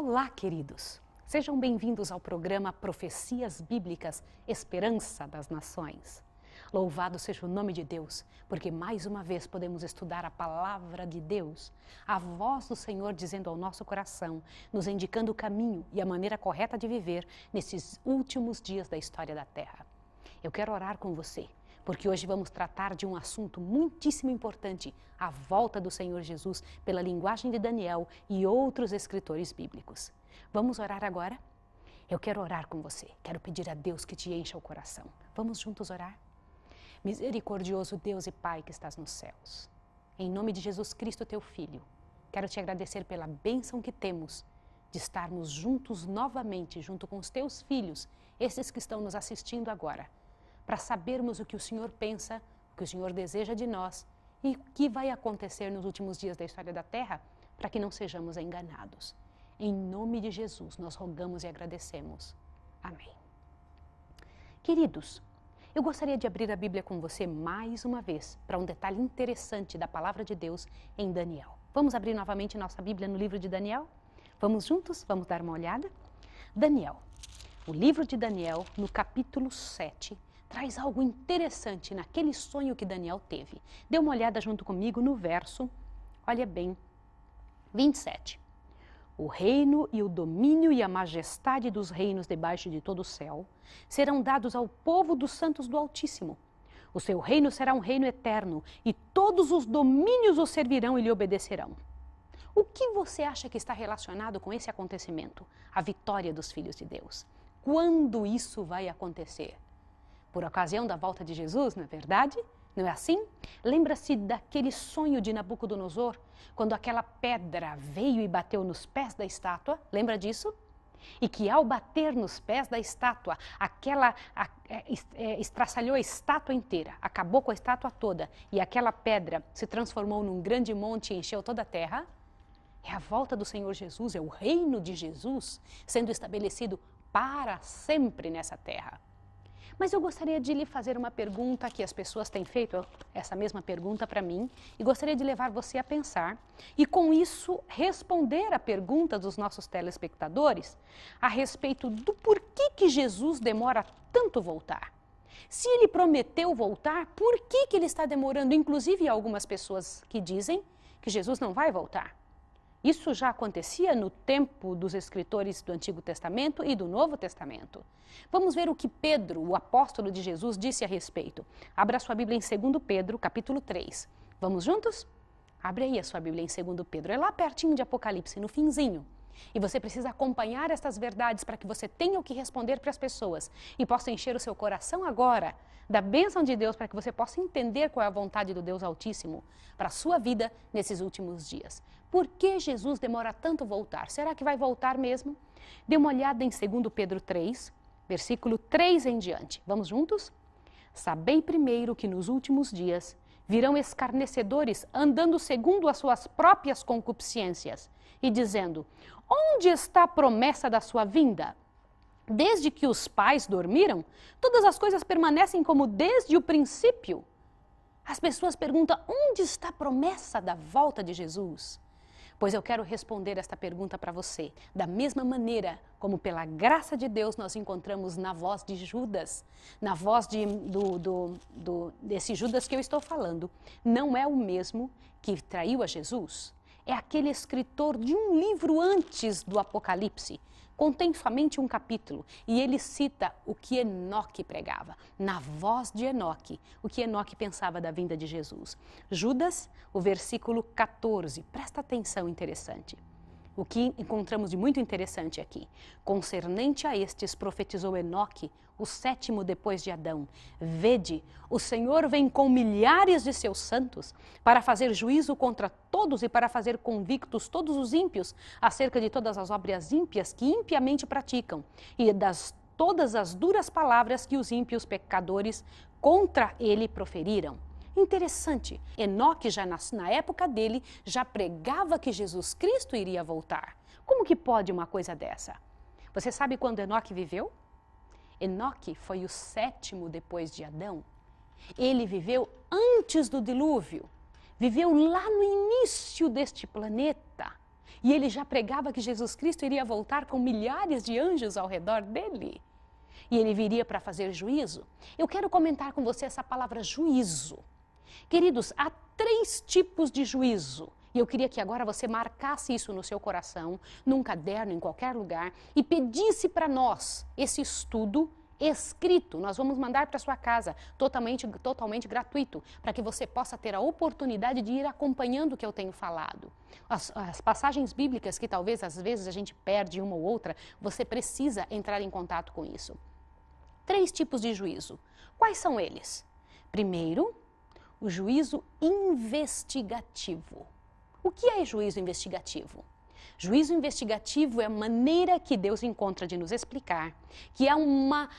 Olá, queridos! Sejam bem-vindos ao programa Profecias Bíblicas Esperança das Nações. Louvado seja o nome de Deus, porque mais uma vez podemos estudar a palavra de Deus, a voz do Senhor dizendo ao nosso coração, nos indicando o caminho e a maneira correta de viver nesses últimos dias da história da Terra. Eu quero orar com você, porque hoje vamos tratar de um assunto muitíssimo importante, a volta do Senhor Jesus pela linguagem de Daniel e outros escritores bíblicos. Vamos orar agora? Eu quero orar com você, quero pedir a Deus que te encha o coração. Vamos juntos orar? Misericordioso Deus e Pai que estás nos céus, em nome de Jesus Cristo, teu Filho, quero te agradecer pela bênção que temos de estarmos juntos novamente, junto com os teus filhos, esses que estão nos assistindo agora, para sabermos o que o Senhor pensa, o que o Senhor deseja de nós e o que vai acontecer nos últimos dias da história da Terra, para que não sejamos enganados. Em nome de Jesus, nós rogamos e agradecemos. Amém. Queridos, eu gostaria de abrir a Bíblia com você mais uma vez para um detalhe interessante da palavra de Deus em Daniel. Vamos abrir novamente nossa Bíblia no livro de Daniel? Vamos juntos? Vamos dar uma olhada? Daniel, o livro de Daniel, no capítulo 7, traz algo interessante naquele sonho que Daniel teve. Dê uma olhada junto comigo no verso, olha bem, 27. O reino e o domínio e a majestade dos reinos debaixo de todo o céu serão dados ao povo dos santos do Altíssimo. O seu reino será um reino eterno e todos os domínios o servirão e lhe obedecerão. O que você acha que está relacionado com esse acontecimento? A vitória dos filhos de Deus. Quando isso vai acontecer? Por ocasião da volta de Jesus, não é verdade? Não é assim? Lembra-se daquele sonho de Nabucodonosor, quando aquela pedra veio e bateu nos pés da estátua? Lembra disso? E que ao bater nos pés da estátua, estraçalhou a estátua inteira, acabou com a estátua toda, e aquela pedra se transformou num grande monte e encheu toda a terra? É a volta do Senhor Jesus, é o reino de Jesus sendo estabelecido para sempre nessa terra. Mas eu gostaria de lhe fazer uma pergunta que as pessoas têm feito, essa mesma pergunta para mim, e gostaria de levar você a pensar e com isso responder a pergunta dos nossos telespectadores a respeito do porquê que Jesus demora tanto voltar. Se ele prometeu voltar, por que ele está demorando? Inclusive há algumas pessoas que dizem que Jesus não vai voltar. Isso já acontecia no tempo dos escritores do Antigo Testamento e do Novo Testamento. Vamos ver o que Pedro, o apóstolo de Jesus, disse a respeito. Abra sua Bíblia em 2 Pedro, capítulo 3. Vamos juntos? Abre aí a sua Bíblia em 2 Pedro. É lá pertinho de Apocalipse, no finzinho. E você precisa acompanhar estas verdades para que você tenha o que responder para as pessoas e possa encher o seu coração agora da bênção de Deus para que você possa entender qual é a vontade do Deus Altíssimo para a sua vida nesses últimos dias. Por que Jesus demora tanto voltar? Será que vai voltar mesmo? Dê uma olhada em 2 Pedro 3, versículo 3 em diante. Vamos juntos? Sabei primeiro que nos últimos dias virão escarnecedores andando segundo as suas próprias concupiscências e dizendo: onde está a promessa da sua vinda? Desde que os pais dormiram, todas as coisas permanecem como desde o princípio. As pessoas perguntam: onde está a promessa da volta de Jesus? Pois eu quero responder esta pergunta para você, da mesma maneira como pela graça de Deus nós encontramos na voz de Judas, na voz desse Judas que eu estou falando. Não é o mesmo que traiu a Jesus? É aquele escritor de um livro antes do Apocalipse. Contém somente um capítulo e ele cita o que Enoque pregava, na voz de Enoque, o que Enoque pensava da vinda de Jesus. Judas, o versículo 14, presta atenção, interessante. O que encontramos de muito interessante aqui. Concernente a estes, profetizou Enoque, o 7º depois de Adão. Vede, o Senhor vem com milhares de seus santos para fazer juízo contra todos e para fazer convictos todos os ímpios acerca de todas as obras ímpias que impiamente praticam e das todas as duras palavras que os ímpios pecadores contra ele proferiram. Interessante, Enoque já na época dele já pregava que Jesus Cristo iria voltar. Como que pode uma coisa dessa? Você sabe quando Enoque viveu? Enoque foi o 7º depois de Adão. Ele viveu antes do dilúvio, viveu lá no início deste planeta. E ele já pregava que Jesus Cristo iria voltar com milhares de anjos ao redor dele. E ele viria para fazer juízo. Eu quero comentar com você essa palavra juízo. Queridos, há 3 tipos de juízo. E eu queria que agora você marcasse isso no seu coração, num caderno, em qualquer lugar, e pedisse para nós esse estudo escrito. Nós vamos mandar para sua casa, totalmente gratuito, para que você possa ter a oportunidade de ir acompanhando o que eu tenho falado. As passagens bíblicas que talvez às vezes a gente perde uma ou outra, você precisa entrar em contato com isso. 3 tipos de juízo. Quais são eles? Primeiro, o juízo investigativo. O que é juízo investigativo? Juízo investigativo é a maneira que Deus encontra de nos explicar que há uma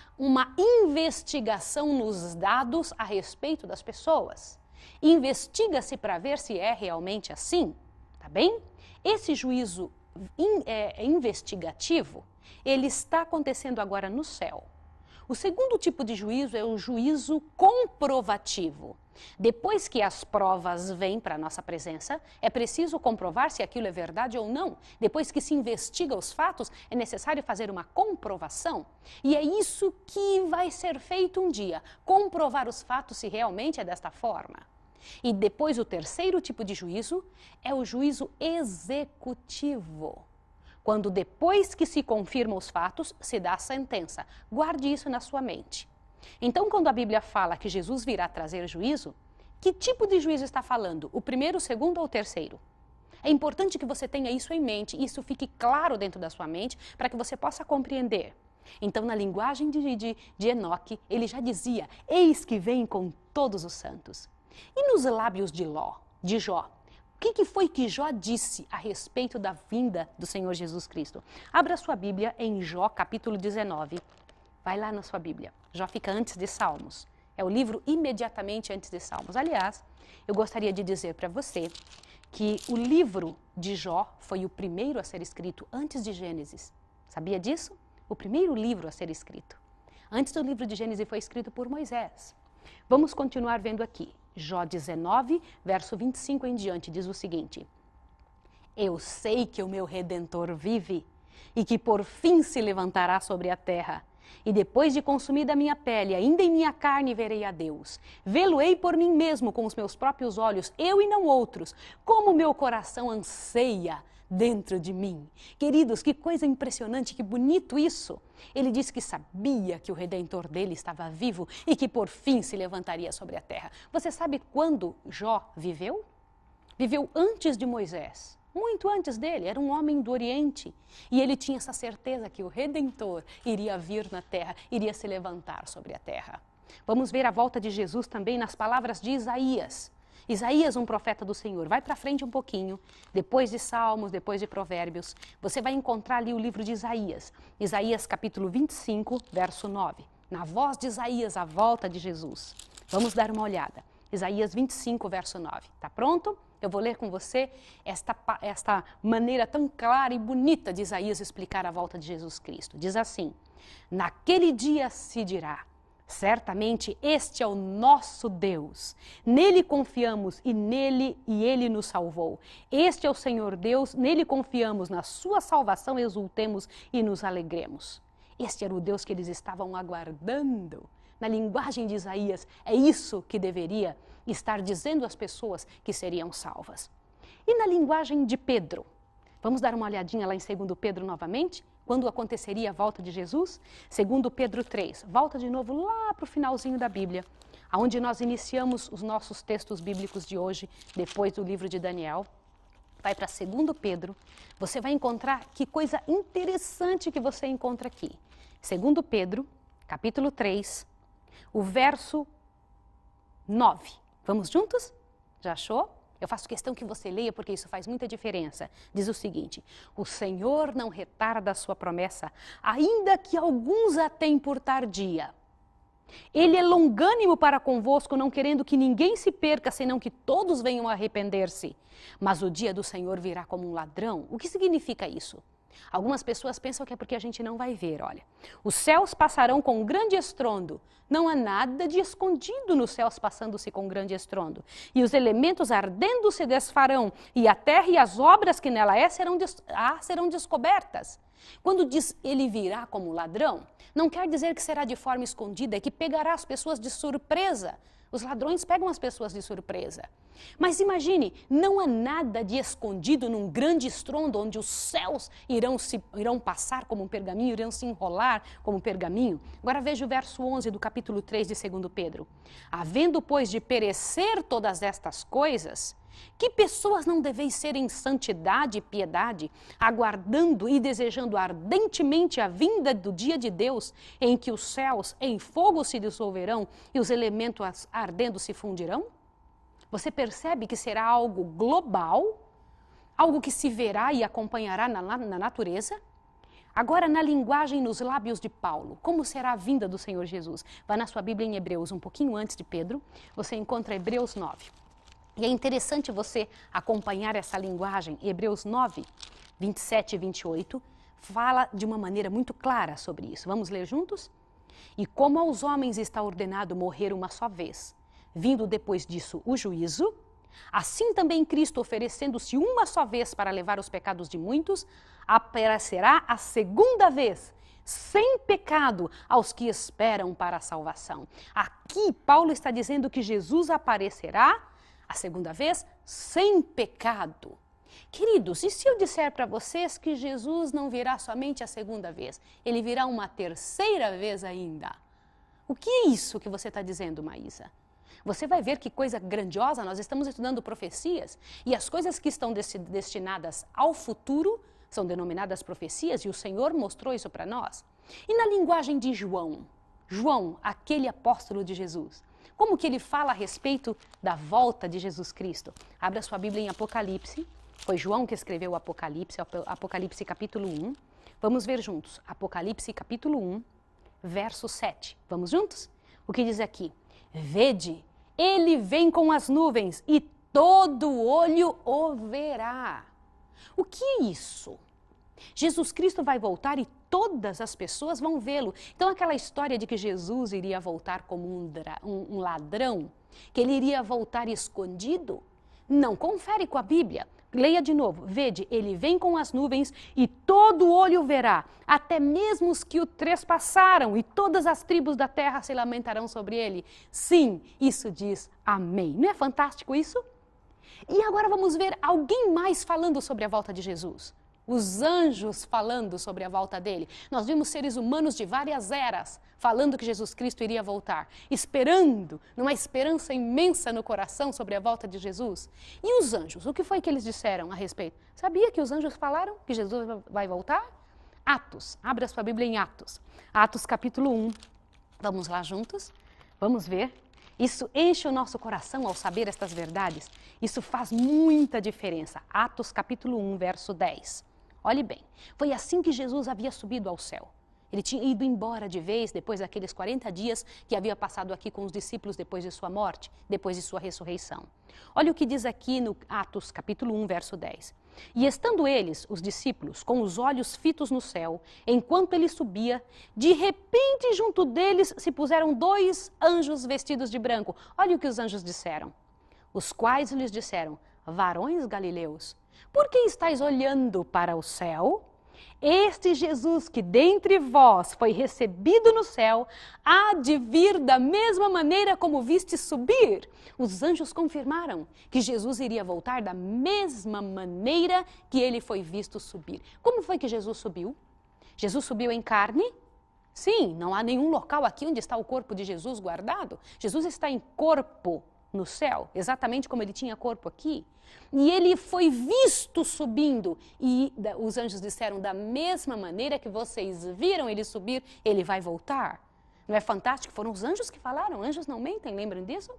investigação nos dados a respeito das pessoas. Investiga-se para ver se é realmente assim, tá bem? Esse juízo investigativo, ele está acontecendo agora no céu. O segundo tipo de juízo é o juízo comprovativo. Depois que as provas vêm para a nossa presença, é preciso comprovar se aquilo é verdade ou não. Depois que se investiga os fatos, é necessário fazer uma comprovação. E é isso que vai ser feito um dia, comprovar os fatos se realmente é desta forma. E depois o terceiro tipo de juízo é o juízo executivo. Quando depois que se confirmam os fatos, se dá a sentença. Guarde isso na sua mente. Então, quando a Bíblia fala que Jesus virá trazer juízo, que tipo de juízo está falando? O primeiro, o segundo ou o terceiro? É importante que você tenha isso em mente, isso fique claro dentro da sua mente, para que você possa compreender. Então, na linguagem de Enoque, ele já dizia, eis que vem com todos os santos. E nos lábios de Jó? O que foi que Jó disse a respeito da vinda do Senhor Jesus Cristo? Abra sua Bíblia em Jó, capítulo 19. Vai lá na sua Bíblia. Jó fica antes de Salmos. É o livro imediatamente antes de Salmos. Aliás, eu gostaria de dizer para você que o livro de Jó foi o primeiro a ser escrito antes de Gênesis. Sabia disso? O primeiro livro a ser escrito. Antes do livro de Gênesis foi escrito por Moisés. Vamos continuar vendo aqui. Jó 19, verso 25 em diante, diz o seguinte: eu sei que o meu Redentor vive e que por fim se levantará sobre a terra. E depois de consumida a minha pele, ainda em minha carne verei a Deus. Vê-lo-ei por mim mesmo com os meus próprios olhos, eu e não outros, como meu coração anseia dentro de mim. Queridos, que coisa impressionante, que bonito isso. Ele disse que sabia que o Redentor dele estava vivo e que por fim se levantaria sobre a terra. Você sabe quando Jó viveu? Viveu antes de Moisés. Muito antes dele, era um homem do Oriente. E ele tinha essa certeza que o Redentor iria vir na terra, iria se levantar sobre a terra. Vamos ver a volta de Jesus também nas palavras de Isaías. Isaías, um profeta do Senhor. Vai para frente um pouquinho, depois de Salmos, depois de Provérbios. Você vai encontrar ali o livro de Isaías. Isaías capítulo 25, verso 9. Na voz de Isaías, a volta de Jesus. Vamos dar uma olhada. Isaías 25, verso 9. Está pronto? Eu vou ler com você esta maneira tão clara e bonita de Isaías explicar a volta de Jesus Cristo. Diz assim: naquele dia se dirá, certamente este é o nosso Deus. Nele confiamos e ele nos salvou. Este é o Senhor Deus, nele confiamos, na sua salvação exultemos e nos alegremos. Este era o Deus que eles estavam aguardando. Na linguagem de Isaías, é isso que deveria estar dizendo às pessoas que seriam salvas. E na linguagem de Pedro, vamos dar uma olhadinha lá em 2 Pedro novamente, quando aconteceria a volta de Jesus? 2 Pedro 3, volta de novo lá para o finalzinho da Bíblia, onde nós iniciamos os nossos textos bíblicos de hoje, depois do livro de Daniel. Vai para 2 Pedro, você vai encontrar que coisa interessante que você encontra aqui. 2 Pedro, capítulo 3, o verso 9. Vamos juntos? Já achou? Eu faço questão que você leia porque isso faz muita diferença. Diz o seguinte: o Senhor não retarda a sua promessa, ainda que alguns a tenham por tardia. Ele é longânimo para convosco, não querendo que ninguém se perca, senão que todos venham a arrepender-se. Mas o dia do Senhor virá como um ladrão. O que significa isso? Algumas pessoas pensam que é porque a gente não vai ver, olha. Os céus passarão com um grande estrondo. Não há nada de escondido nos céus passando-se com grande estrondo. E os elementos ardendo se desfarão, e a terra e as obras que nela serão descobertas. Quando diz ele virá como ladrão, não quer dizer que será de forma escondida, é que pegará as pessoas de surpresa. Os ladrões pegam as pessoas de surpresa. Mas imagine, não há nada de escondido num grande estrondo onde os céus irão passar como um pergaminho, irão se enrolar como um pergaminho. Agora veja o verso 11 do capítulo 3 de 2 Pedro. Havendo, pois, de perecer todas estas coisas, que pessoas não deveis ser em santidade e piedade, aguardando e desejando ardentemente a vinda do dia de Deus, em que os céus em fogo se dissolverão e os elementos ardendo se fundirão? Você percebe que será algo global, algo que se verá e acompanhará na natureza? Agora, na linguagem nos lábios de Paulo, como será a vinda do Senhor Jesus? Vá na sua Bíblia em Hebreus, um pouquinho antes de Pedro, você encontra Hebreus 9. E é interessante você acompanhar essa linguagem. Hebreus 9, 27 e 28, fala de uma maneira muito clara sobre isso. Vamos ler juntos? E como aos homens está ordenado morrer uma só vez, vindo depois disso o juízo, assim também Cristo, oferecendo-se uma só vez para levar os pecados de muitos, aparecerá a segunda vez, sem pecado, aos que esperam para a salvação. Aqui Paulo está dizendo que Jesus aparecerá a segunda vez sem pecado. Queridos, e se eu disser para vocês que Jesus não virá somente a segunda vez, ele virá uma terceira vez ainda? O que é isso que você está dizendo, Maísa? Você vai ver que coisa grandiosa, nós estamos estudando profecias e as coisas que estão destinadas ao futuro são denominadas profecias e o Senhor mostrou isso para nós. E na linguagem de João, aquele apóstolo de Jesus, como que ele fala a respeito da volta de Jesus Cristo? Abra sua Bíblia em Apocalipse, foi João que escreveu o Apocalipse, Apocalipse capítulo 1. Vamos ver juntos, Apocalipse capítulo 1, verso 7. Vamos juntos? O que diz aqui? Vede, ele vem com as nuvens e todo olho o verá. O que é isso? Jesus Cristo vai voltar e todas as pessoas vão vê-lo. Então aquela história de que Jesus iria voltar como um ladrão, que ele iria voltar escondido, não confere com a Bíblia. Leia de novo. Vede, ele vem com as nuvens e todo olho verá, até mesmo os que o trespassaram, e todas as tribos da terra se lamentarão sobre ele. Sim, isso diz amém. Não é fantástico isso? E agora vamos ver alguém mais falando sobre a volta de Jesus. Os anjos falando sobre a volta dele. Nós vimos seres humanos de várias eras falando que Jesus Cristo iria voltar, esperando, numa esperança imensa no coração sobre a volta de Jesus. E os anjos, o que foi que eles disseram a respeito? Sabia que os anjos falaram que Jesus vai voltar? Atos, abra sua Bíblia em Atos. Atos capítulo 1, vamos lá juntos, vamos ver. Isso enche o nosso coração ao saber estas verdades. Isso faz muita diferença. Atos capítulo 1, verso 10. Olhe bem, foi assim que Jesus havia subido ao céu. Ele tinha ido embora de vez depois daqueles 40 dias que havia passado aqui com os discípulos depois de sua morte, depois de sua ressurreição. Olha o que diz aqui no Atos capítulo 1, verso 10. E estando eles, os discípulos, com os olhos fitos no céu, enquanto ele subia, de repente junto deles se puseram 2 anjos vestidos de branco. Olha o que os anjos disseram. Os quais lhes disseram: varões galileus, por que estáis olhando para o céu? Este Jesus que dentre vós foi recebido no céu, há de vir da mesma maneira como viste subir. Os anjos confirmaram que Jesus iria voltar da mesma maneira que ele foi visto subir. Como foi que Jesus subiu? Jesus subiu em carne? Sim, não há nenhum local aqui onde está o corpo de Jesus guardado. Jesus está em corpo no céu, exatamente como ele tinha corpo aqui. E ele foi visto subindo. E os anjos disseram: da mesma maneira que vocês viram ele subir, ele vai voltar. Não é fantástico? Foram os anjos que falaram. Anjos não mentem, lembram disso?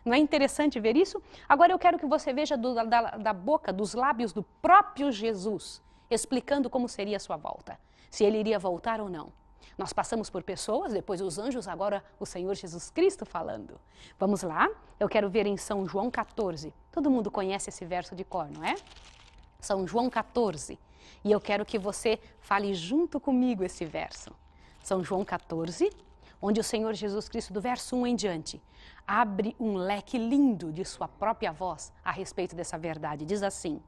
Não é interessante ver isso? Agora eu quero que você veja da boca, dos lábios do próprio Jesus, explicando como seria a sua volta. Se ele iria voltar ou não. Nós passamos por pessoas, depois os anjos, agora o Senhor Jesus Cristo falando. Vamos lá? Eu quero ver em São João 14. Todo mundo conhece esse verso de cor, não é? São João 14. E eu quero que você fale junto comigo esse verso. São João 14, onde o Senhor Jesus Cristo, do verso 1 em diante, abre um leque lindo de sua própria voz a respeito dessa verdade. Diz assim: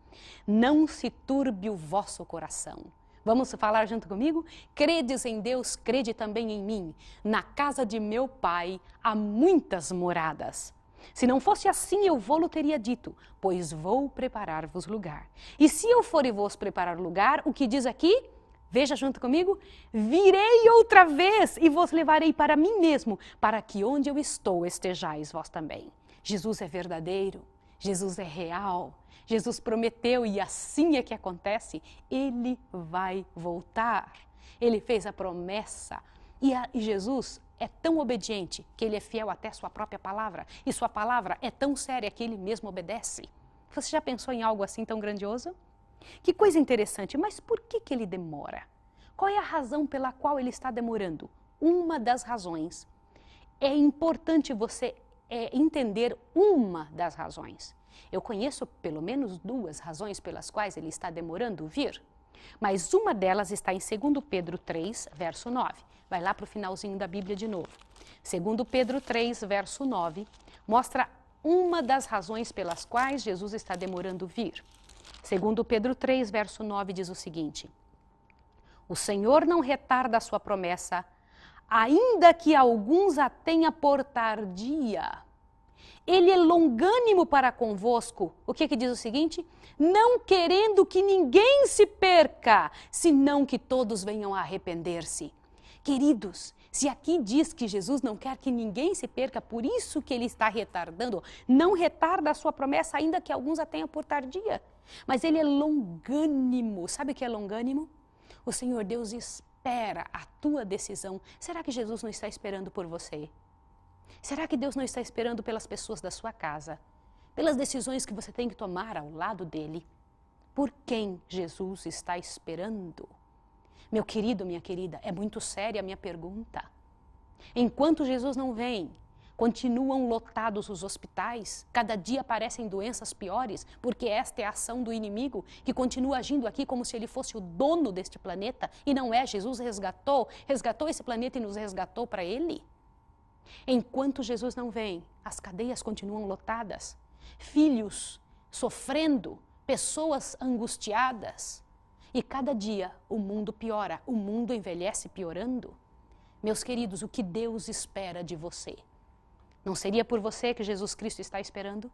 não se turbe o vosso coração. Vamos falar junto comigo? Credes em Deus, crede também em mim. Na casa de meu Pai há muitas moradas. Se não fosse assim, eu vou-lo teria dito, pois vou preparar-vos lugar. E se eu for e vos preparar lugar, o que diz aqui? Veja junto comigo: virei outra vez e vos levarei para mim mesmo, para que onde eu estou estejais vós também. Jesus é verdadeiro, Jesus é real, Jesus prometeu e assim é que acontece. Ele vai voltar, ele fez a promessa e Jesus é tão obediente que ele é fiel até sua própria palavra e sua palavra é tão séria que ele mesmo obedece. Você já pensou em algo assim tão grandioso? Que coisa interessante, mas por que ele demora? Qual é a razão pela qual ele está demorando? Uma das razões, é importante você entender uma das razões. Eu conheço pelo menos 2 razões pelas quais ele está demorando vir, mas uma delas está em 2 Pedro 3, verso 9. Vai lá para o finalzinho da Bíblia de novo. 2 Pedro 3, verso 9, mostra uma das razões pelas quais Jesus está demorando vir. 2 Pedro 3, verso 9 diz o seguinte: o Senhor não retarda a sua promessa, ainda que alguns a tenha por tardia. Ele é longânimo para convosco. O que diz o seguinte? Não querendo que ninguém se perca, senão que todos venham a arrepender-se. Queridos, se aqui diz que Jesus não quer que ninguém se perca, por isso que ele está retardando, não retarda a sua promessa, ainda que alguns a tenham por tardia. Mas ele é longânimo. Sabe o que é longânimo? O Senhor Deus espera a tua decisão. Será que Jesus não está esperando por você? Será que Deus não está esperando pelas pessoas da sua casa? Pelas decisões que você tem que tomar ao lado dele? Por quem Jesus está esperando? Meu querido, minha querida, é muito séria a minha pergunta. Enquanto Jesus não vem, continuam lotados os hospitais, cada dia aparecem doenças piores, porque esta é a ação do inimigo, que continua agindo aqui como se ele fosse o dono deste planeta, e não é. Jesus resgatou esse planeta e nos resgatou para ele. Enquanto Jesus não vem, as cadeias continuam lotadas, filhos sofrendo, pessoas angustiadas, e cada dia o mundo piora, o mundo envelhece piorando. Meus queridos, o que Deus espera de você? Não seria por você que Jesus Cristo está esperando?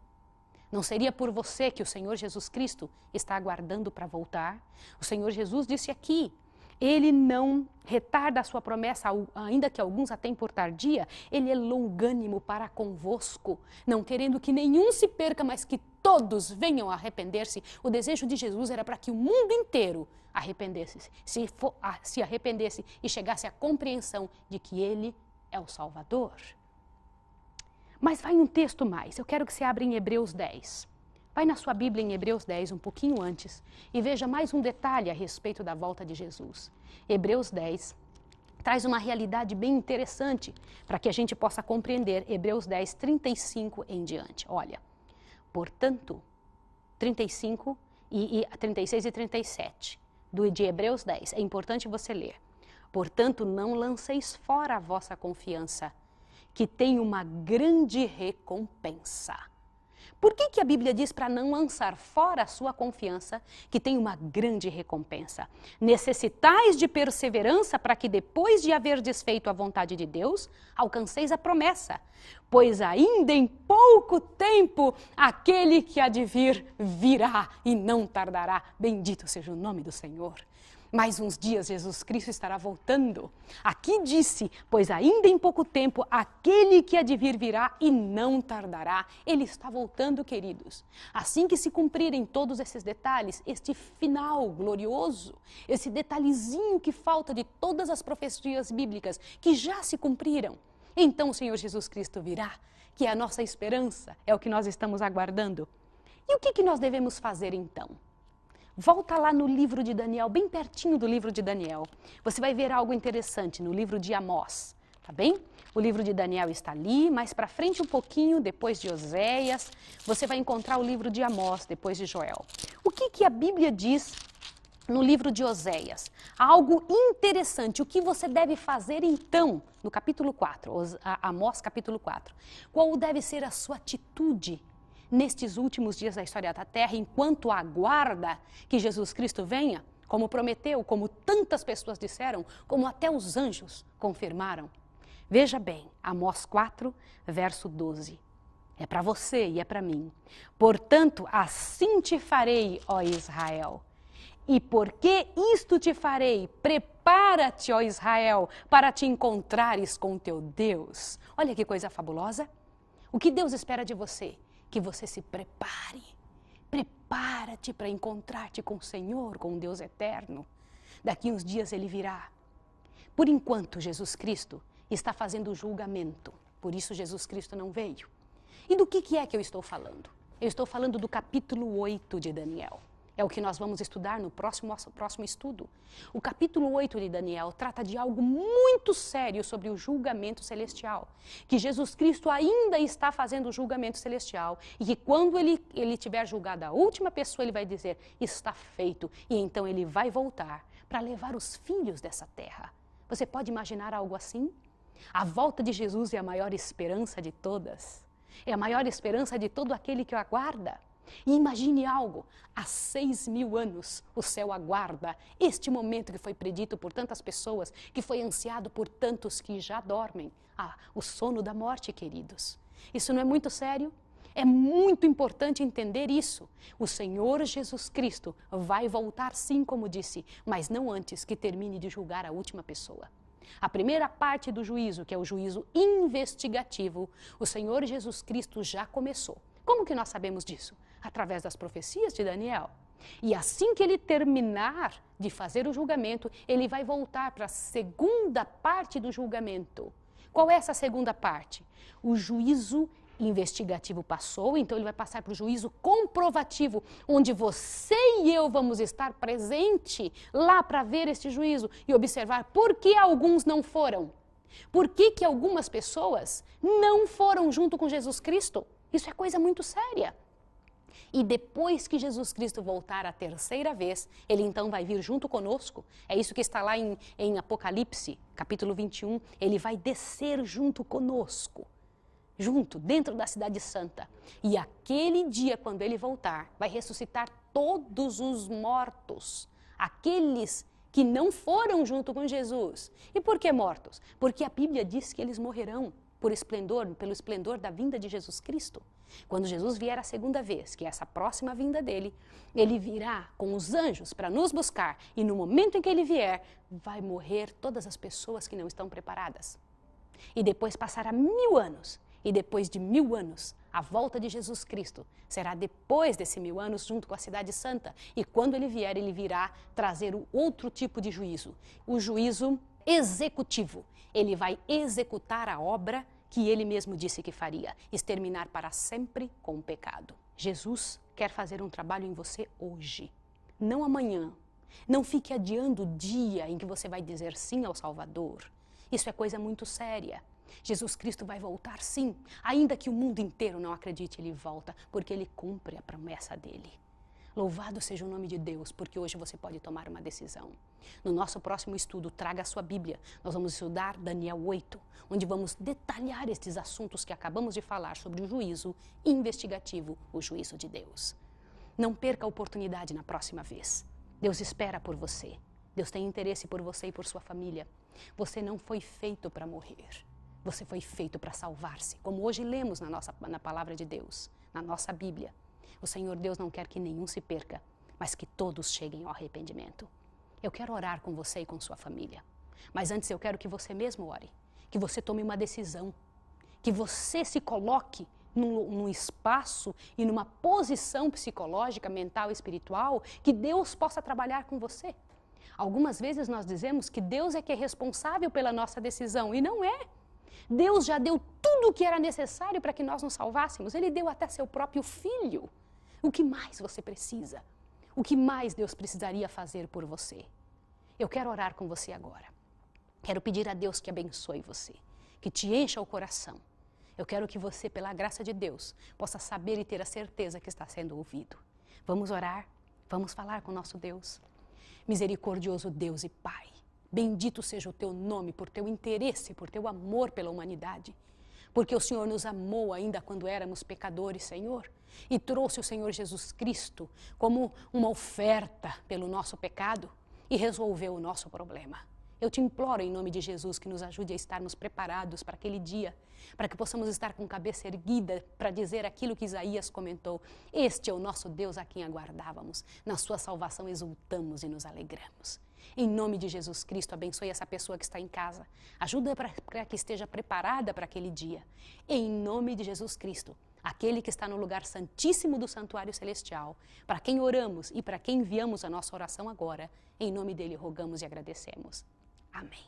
Não seria por você que o Senhor Jesus Cristo está aguardando para voltar? O Senhor Jesus disse aqui, ele não retarda a sua promessa, ainda que alguns a tenham por tardia, ele é longânimo para convosco, não querendo que nenhum se perca, mas que todos venham a arrepender-se. O desejo de Jesus era para que o mundo inteiro se arrependesse e chegasse à compreensão de que ele é o Salvador. Mas vai um texto mais, eu quero que você abra em Hebreus 10. Vai na sua Bíblia em Hebreus 10, um pouquinho antes, e veja mais um detalhe a respeito da volta de Jesus. Hebreus 10 traz uma realidade bem interessante para que a gente possa compreender. Hebreus 10, 35 em diante. Olha, portanto, 35 e 36 e 37 de Hebreus 10, é importante você ler. Portanto, não lanceis fora a vossa confiança, que tem uma grande recompensa. Por que a Bíblia diz para não lançar fora a sua confiança, que tem uma grande recompensa? Necessitais de perseverança para que depois de haver desfeito a vontade de Deus, alcanceis a promessa. Pois ainda em pouco tempo, aquele que há de vir, virá e não tardará. Bendito seja o nome do Senhor. Mais uns dias Jesus Cristo estará voltando. Aqui disse, pois ainda em pouco tempo, aquele que há de vir virá e não tardará. Ele está voltando, queridos. Assim que se cumprirem todos esses detalhes, este final glorioso, esse detalhezinho que falta de todas as profecias bíblicas que já se cumpriram, então o Senhor Jesus Cristo virá, que é a nossa esperança, é o que nós estamos aguardando. E o que nós devemos fazer então? Volta lá no livro de Daniel, bem pertinho do livro de Daniel. Você vai ver algo interessante no livro de Amós, tá bem? O livro de Daniel está ali, mais para frente um pouquinho, depois de Oséias, você vai encontrar o livro de Amós, depois de Joel. O que a Bíblia diz no livro de Oséias, algo interessante. O que você deve fazer então, no capítulo 4, Amós capítulo 4. Qual deve ser a sua atitude nestes últimos dias da história da Terra, enquanto aguarda que Jesus Cristo venha, como prometeu, como tantas pessoas disseram, como até os anjos confirmaram. Veja bem, Amós 4, verso 12. É para você e é para mim. Portanto, assim te farei, ó Israel. E porque isto te farei, prepara-te, ó Israel, para te encontrares com teu Deus. Olha que coisa fabulosa. O que Deus espera de você? Que você se prepare. Prepara-te para encontrar-te com o Senhor, com o Deus eterno. Daqui uns dias Ele virá. Por enquanto, Jesus Cristo está fazendo o julgamento. Por isso Jesus Cristo não veio. E do que é que eu estou falando? Eu estou falando do capítulo 8 de Daniel. É o que nós vamos estudar no próximo estudo. O capítulo 8 de Daniel trata de algo muito sério sobre o julgamento celestial. Que Jesus Cristo ainda está fazendo o julgamento celestial. E que quando ele tiver julgado a última pessoa, ele vai dizer, está feito. E então ele vai voltar para levar os filhos dessa terra. Você pode imaginar algo assim? A volta de Jesus é a maior esperança de todas. É a maior esperança de todo aquele que o aguarda. E imagine algo, há 6.000 anos o céu aguarda este momento que foi predito por tantas pessoas, que foi ansiado por tantos que já dormem. O sono da morte, queridos. Isso não é muito sério? É muito importante entender isso. O Senhor Jesus Cristo vai voltar sim, como disse, mas não antes que termine de julgar a última pessoa. A primeira parte do juízo, que é o juízo investigativo, o Senhor Jesus Cristo já começou. Como que nós sabemos disso? Através das profecias de Daniel. E assim que ele terminar de fazer o julgamento, ele vai voltar para a segunda parte do julgamento. Qual é essa segunda parte? O juízo investigativo passou, então ele vai passar para o juízo comprovativo, onde você e eu vamos estar presente lá para ver este juízo e observar por que alguns não foram. Por que algumas pessoas não foram junto com Jesus Cristo? Isso é coisa muito séria. E depois que Jesus Cristo voltar a terceira vez, ele então vai vir junto conosco. É isso que está lá em Apocalipse, capítulo 21. Ele vai descer junto conosco, junto, dentro da cidade santa. E aquele dia, quando ele voltar, vai ressuscitar todos os mortos, aqueles que não foram junto com Jesus. E por que mortos? Porque a Bíblia diz que eles morrerão pelo esplendor da vinda de Jesus Cristo. Quando Jesus vier a segunda vez, que é essa próxima vinda dele, ele virá com os anjos para nos buscar. E no momento em que ele vier, vai morrer todas as pessoas que não estão preparadas. E depois passará 1000 anos. E depois de 1000 anos, a volta de Jesus Cristo será depois desse 1000 anos junto com a cidade santa. E quando ele vier, ele virá trazer o outro tipo de juízo. O juízo executivo. Ele vai executar a obra que ele mesmo disse que faria, exterminar para sempre com o pecado. Jesus quer fazer um trabalho em você hoje, não amanhã. Não fique adiando o dia em que você vai dizer sim ao Salvador. Isso é coisa muito séria. Jesus Cristo vai voltar sim, ainda que o mundo inteiro não acredite, ele volta, porque ele cumpre a promessa dele. Louvado seja o nome de Deus, porque hoje você pode tomar uma decisão. No nosso próximo estudo, traga a sua Bíblia. Nós vamos estudar Daniel 8, onde vamos detalhar estes assuntos que acabamos de falar sobre o juízo investigativo, o juízo de Deus. Não perca a oportunidade na próxima vez. Deus espera por você. Deus tem interesse por você e por sua família. Você não foi feito para morrer. Você foi feito para salvar-se, como hoje lemos na palavra de Deus, na nossa Bíblia. O Senhor Deus não quer que nenhum se perca, mas que todos cheguem ao arrependimento. Eu quero orar com você e com sua família. Mas antes eu quero que você mesmo ore, que você tome uma decisão, que você se coloque num espaço e numa posição psicológica, mental e espiritual, que Deus possa trabalhar com você. Algumas vezes nós dizemos que Deus é que é responsável pela nossa decisão, e não é. Deus já deu tudo o que era necessário para que nós nos salvássemos. Ele deu até seu próprio filho. O que mais você precisa? O que mais Deus precisaria fazer por você? Eu quero orar com você agora. Quero pedir a Deus que abençoe você, que te encha o coração. Eu quero que você, pela graça de Deus, possa saber e ter a certeza que está sendo ouvido. Vamos orar? Vamos falar com o nosso Deus. Misericordioso Deus e Pai, bendito seja o teu nome por teu interesse, por teu amor pela humanidade. Porque o Senhor nos amou ainda quando éramos pecadores, Senhor, e trouxe o Senhor Jesus Cristo como uma oferta pelo nosso pecado e resolveu o nosso problema. Eu te imploro em nome de Jesus que nos ajude a estarmos preparados para aquele dia, para que possamos estar com cabeça erguida para dizer aquilo que Isaías comentou. Este é o nosso Deus a quem aguardávamos. Na sua salvação exultamos e nos alegramos. Em nome de Jesus Cristo, abençoe essa pessoa que está em casa. Ajuda para que esteja preparada para aquele dia. Em nome de Jesus Cristo, aquele que está no lugar santíssimo do santuário celestial, para quem oramos e para quem enviamos a nossa oração agora, em nome dele rogamos e agradecemos. Amém.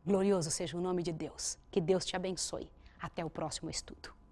Glorioso seja o nome de Deus. Que Deus te abençoe. Até o próximo estudo.